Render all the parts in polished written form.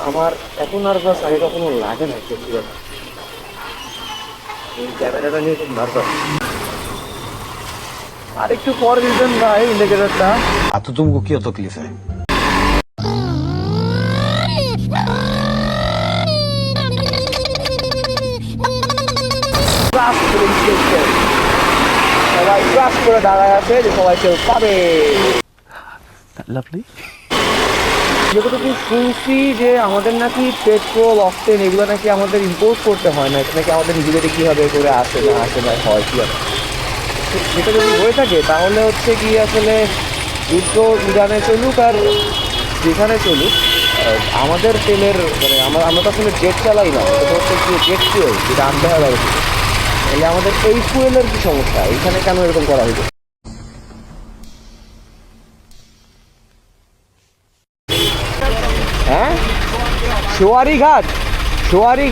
আমার এখন আর বাস আগে কখনো লাগে না সত্যি কথা। এই ক্যামেরাটা নিয়ে খুব নার্ভাস। আর একটু পর দিতেন ভাই ইন্ডিকেটরটা। तो तुमको क्या तकलीफ है? ক্লাস করে দিচ্ছে। সবাই ক্লাস করে দাঁড়ায় আছে যে সবাই কেউ পাবে। লাভলি। যতটুকু শুনছি যে আমাদের নাকি পেট্রোল অক্টেন এগুলো নাকি আমাদের ইম্পোর্ট করতে হয় না, এটা নাকি আমাদের নিজেদের কীভাবে করে আসে না হয় কী হবে। যেটা যদি হয়ে থাকে তাহলে হচ্ছে কি আসলে যুদ্ধ ইরানে চলুক আর যেখানে চলুক, আমাদের তেলের মানে আমরা তো আসলে জেট চালাই না, এটা হচ্ছে কি জেট ফুয়েল, যেটা আনতে হয় বাইরে থেকে। তাহলে আমাদের এই ফুয়েলের কি সমস্যা, এখানে কেন এরকম করা হইল? হ্যাঁ, সোয়ারি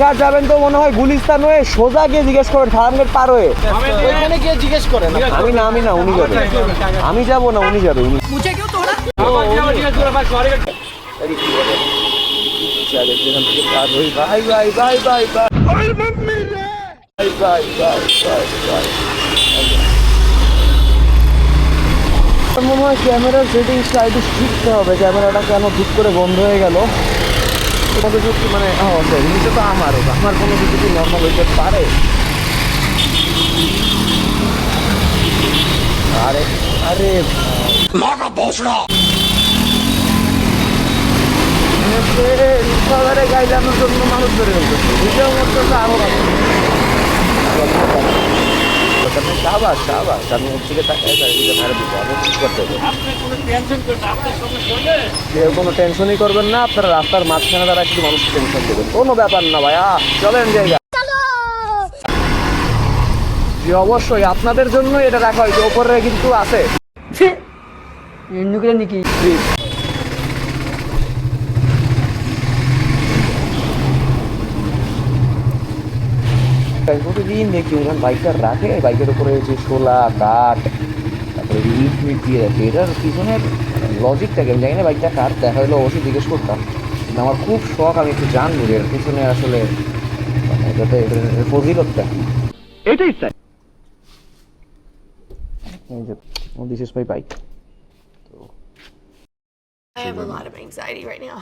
ঘাট যাবেন তো মনে হয় গুলিস্তান হয়ে সোজা গিয়ে জিজ্ঞেস করেন ফার্মগেট পার হয়ে। ওইখানে গিয়ে জিজ্ঞেস করেন। আমি না উনি যাবে, আমি যাবো না উনি যাবে। উনি ভাই ভাই ভাই ভাই ভাই মনে হয় ক্যামেরার সেটিংসটা একটু শিখতে হবে। ক্যামেরাটা কেন ঠিক করে বন্ধ হয়ে গেল তোমাদের সত্যি মানে জিনিসটা তো আমার কোনো কিছু কি নর্মাল হইতে পারে? আরে আরে রিক্সাওয়ালারে গাইলানোর জন্য মানুষ ধরে ফেলতেছে, নিজের মধ্যে তো আরো শাবাস আমি ওর দিকে তাকাই মেরে দিবো। আমি ঠিক করতে হবে, কেউ কোনো টেনশনই করবেন না। আপনারা রাস্তার মাঝখানে দ্বারা একটু মানুষকে টেনশন দেবেন, কোনো ব্যাপার না ভাইয়া, চলেন জায়গা। জি অবশ্যই আপনাদের জন্য এটা রাখা হয়েছে, ওপরে কিন্তু আছে নাকি প্রতিদিন দেখি ওখানে বাইকটা রাখে, বাইকের উপরে যে শোলা কাঠ তারপরে ইট মিট দিয়ে রাখে। এটার পিছনের লজিকটাকে আমি জানি না, বাইকটা কার দেখা হলো অবশ্যই জিজ্ঞেস করতাম। কিন্তু আমার খুব শখ, আমি একটু জানবো যে এর পিছনে আসলে মানে এটাতে ফজিলতটা এটাই চাই। This is my bike. I have a lot of anxiety right now.